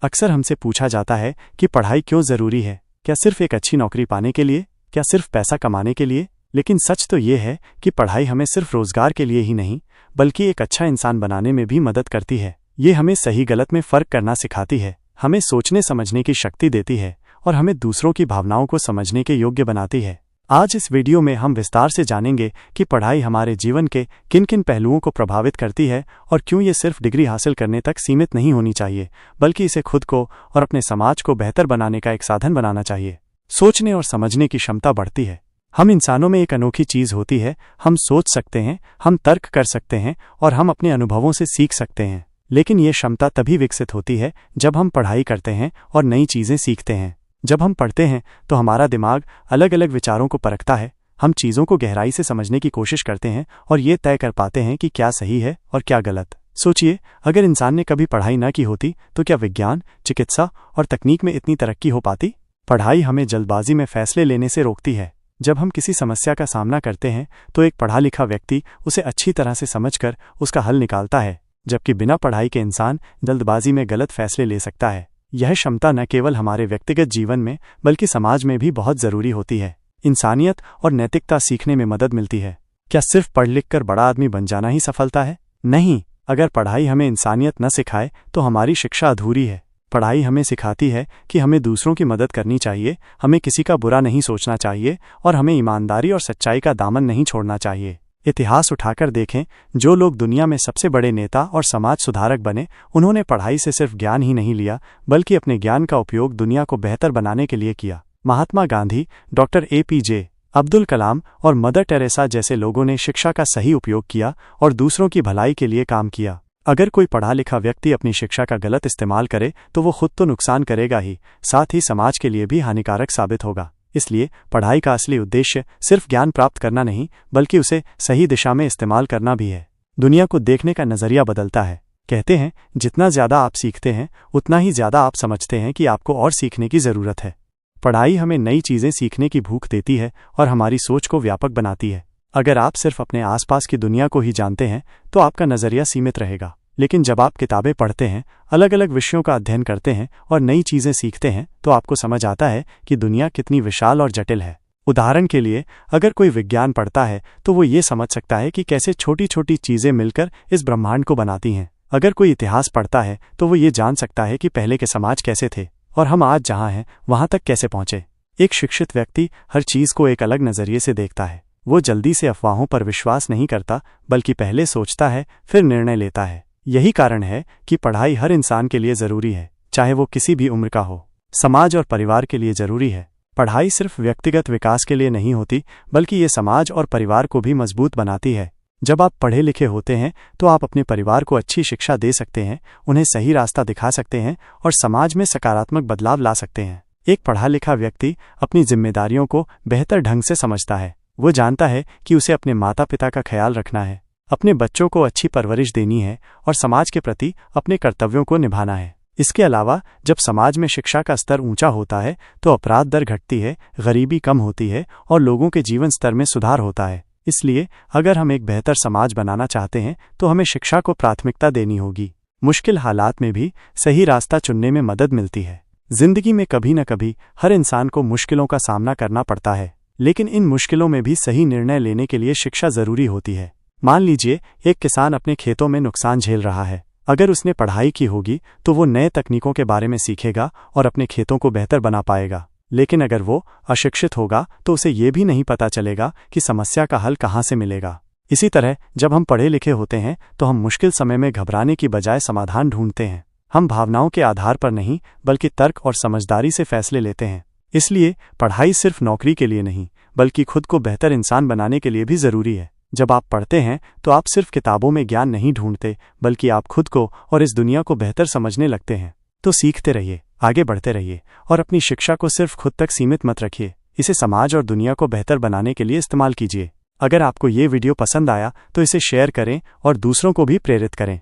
अक्सर हमसे पूछा जाता है कि पढ़ाई क्यों ज़रूरी है। क्या सिर्फ एक अच्छी नौकरी पाने के लिए? क्या सिर्फ पैसा कमाने के लिए? लेकिन सच तो ये है कि पढ़ाई हमें सिर्फ रोजगार के लिए ही नहीं, बल्कि एक अच्छा इंसान बनाने में भी मदद करती है। ये हमें सही गलत में फ़र्क करना सिखाती है, हमें सोचने समझने की शक्ति देती है और हमें दूसरों की भावनाओं को समझने के योग्य बनाती है। आज इस वीडियो में हम विस्तार से जानेंगे कि पढ़ाई हमारे जीवन के किन किन पहलुओं को प्रभावित करती है और क्यों ये सिर्फ डिग्री हासिल करने तक सीमित नहीं होनी चाहिए, बल्कि इसे खुद को और अपने समाज को बेहतर बनाने का एक साधन बनाना चाहिए। सोचने और समझने की क्षमता बढ़ती है। हम इंसानों में एक अनोखी चीज़ होती है, हम सोच सकते हैं, हम तर्क कर सकते हैं और हम अपने अनुभवों से सीख सकते हैं। लेकिन ये क्षमता तभी विकसित होती है जब हम पढ़ाई करते हैं और नई चीज़ें सीखते हैं। जब हम पढ़ते हैं तो हमारा दिमाग अलग अलग विचारों को परखता है, हम चीज़ों को गहराई से समझने की कोशिश करते हैं और ये तय कर पाते हैं कि क्या सही है और क्या गलत। सोचिए, अगर इंसान ने कभी पढ़ाई न की होती तो क्या विज्ञान, चिकित्सा और तकनीक में इतनी तरक्की हो पाती? पढ़ाई हमें जल्दबाजी में फैसले लेने से रोकती है। जब हम किसी समस्या का सामना करते हैं तो एक पढ़ा लिखा व्यक्ति उसे अच्छी तरह से समझकर उसका हल निकालता है, जबकि बिना पढ़ाई के इंसान जल्दबाजी में गलत फैसले ले सकता है। यह क्षमता न केवल हमारे व्यक्तिगत जीवन में बल्कि समाज में भी बहुत ज़रूरी होती है। इंसानियत और नैतिकता सीखने में मदद मिलती है। क्या सिर्फ पढ़ लिख कर बड़ा आदमी बन जाना ही सफलता है? नहीं, अगर पढ़ाई हमें इंसानियत न सिखाए तो हमारी शिक्षा अधूरी है। पढ़ाई हमें सिखाती है कि हमें दूसरों की मदद करनी चाहिए, हमें किसी का बुरा नहीं सोचना चाहिए और हमें ईमानदारी और सच्चाई का दामन नहीं छोड़ना चाहिए। इतिहास उठाकर देखें, जो लोग दुनिया में सबसे बड़े नेता और समाज सुधारक बने, उन्होंने पढ़ाई से सिर्फ ज्ञान ही नहीं लिया, बल्कि अपने ज्ञान का उपयोग दुनिया को बेहतर बनाने के लिए किया। महात्मा गांधी, डॉक्टर APJ अब्दुल कलाम और मदर टेरेसा जैसे लोगों ने शिक्षा का सही उपयोग किया और दूसरों की भलाई के लिए काम किया। अगर कोई पढ़ा लिखा व्यक्ति अपनी शिक्षा का गलत इस्तेमाल करे तो वो खुद तो नुकसान करेगा ही, साथ ही समाज के लिए भी हानिकारक साबित होगा। इसलिए पढ़ाई का असली उद्देश्य सिर्फ ज्ञान प्राप्त करना नहीं, बल्कि उसे सही दिशा में इस्तेमाल करना भी है। दुनिया को देखने का नज़रिया बदलता है। कहते हैं, जितना ज़्यादा आप सीखते हैं उतना ही ज़्यादा आप समझते हैं कि आपको और सीखने की ज़रूरत है। पढ़ाई हमें नई चीज़ें सीखने की भूख देती है और हमारी सोच को व्यापक बनाती है। अगर आप सिर्फ अपने आसपास की दुनिया को ही जानते हैं तो आपका नज़रिया सीमित रहेगा, लेकिन जब आप किताबें पढ़ते हैं, अलग अलग विषयों का अध्ययन करते हैं और नई चीज़ें सीखते हैं तो आपको समझ आता है कि दुनिया कितनी विशाल और जटिल है। उदाहरण के लिए, अगर कोई विज्ञान पढ़ता है तो वो ये समझ सकता है कि कैसे छोटी छोटी चीज़ें मिलकर इस ब्रह्मांड को बनाती हैं। अगर कोई इतिहास पढ़ता है तो वो ये जान सकता है कि पहले के समाज कैसे थे और हम आज जहाँ हैं वहाँ तक कैसे पहुँचे। एक शिक्षित व्यक्ति हर चीज़ को एक अलग नज़रिए से देखता है। वो जल्दी से अफवाहों पर विश्वास नहीं करता, बल्कि पहले सोचता है फिर निर्णय लेता है। यही कारण है कि पढ़ाई हर इंसान के लिए ज़रूरी है, चाहे वो किसी भी उम्र का हो। समाज और परिवार के लिए ज़रूरी है। पढ़ाई सिर्फ व्यक्तिगत विकास के लिए नहीं होती, बल्कि ये समाज और परिवार को भी मजबूत बनाती है। जब आप पढ़े लिखे होते हैं तो आप अपने परिवार को अच्छी शिक्षा दे सकते हैं, उन्हें सही रास्ता दिखा सकते हैं और समाज में सकारात्मक बदलाव ला सकते हैं। एक पढ़ा लिखा व्यक्ति अपनी जिम्मेदारियों को बेहतर ढंग से समझता है। वो जानता है कि उसे अपने माता पिता का ख्याल रखना है, अपने बच्चों को अच्छी परवरिश देनी है और समाज के प्रति अपने कर्तव्यों को निभाना है। इसके अलावा जब समाज में शिक्षा का स्तर ऊंचा होता है तो अपराध दर घटती है, गरीबी कम होती है और लोगों के जीवन स्तर में सुधार होता है। इसलिए अगर हम एक बेहतर समाज बनाना चाहते हैं तो हमें शिक्षा को प्राथमिकता देनी होगी। मुश्किल हालात में भी सही रास्ता चुनने में मदद मिलती है। जिंदगी में कभी न कभी हर इंसान को मुश्किलों का सामना करना पड़ता है, लेकिन इन मुश्किलों में भी सही निर्णय लेने के लिए शिक्षा ज़रूरी होती है। मान लीजिए, एक किसान अपने खेतों में नुकसान झेल रहा है। अगर उसने पढ़ाई की होगी तो वो नए तकनीकों के बारे में सीखेगा और अपने खेतों को बेहतर बना पाएगा। लेकिन अगर वो अशिक्षित होगा तो उसे ये भी नहीं पता चलेगा कि समस्या का हल कहाँ से मिलेगा। इसी तरह जब हम पढ़े लिखे होते हैं तो हम मुश्किल समय में घबराने की बजाय समाधान ढूंढते हैं। हम भावनाओं के आधार पर नहीं, बल्कि तर्क और समझदारी से फैसले लेते हैं। इसलिए पढ़ाई सिर्फ नौकरी के लिए नहीं, बल्कि खुद को बेहतर इंसान बनाने के लिए भी ज़रूरी है। जब आप पढ़ते हैं तो आप सिर्फ किताबों में ज्ञान नहीं ढूंढते, बल्कि आप खुद को और इस दुनिया को बेहतर समझने लगते हैं। तो सीखते रहिए, आगे बढ़ते रहिए और अपनी शिक्षा को सिर्फ खुद तक सीमित मत रखिए। इसे समाज और दुनिया को बेहतर बनाने के लिए इस्तेमाल कीजिए। अगर आपको ये वीडियो पसंद आया तो इसे शेयर करें और दूसरों को भी प्रेरित करें।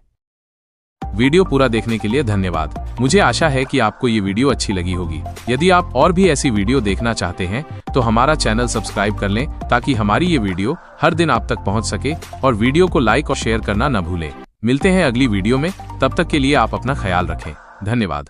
वीडियो पूरा देखने के लिए धन्यवाद। मुझे आशा है कि आपको ये वीडियो अच्छी लगी होगी। यदि आप और भी ऐसी वीडियो देखना चाहते हैं तो हमारा चैनल सब्सक्राइब कर लें, ताकि हमारी ये वीडियो हर दिन आप तक पहुंच सके, और वीडियो को लाइक और शेयर करना न भूलें। मिलते हैं अगली वीडियो में, तब तक के लिए आप अपना ख्याल रखें। धन्यवाद।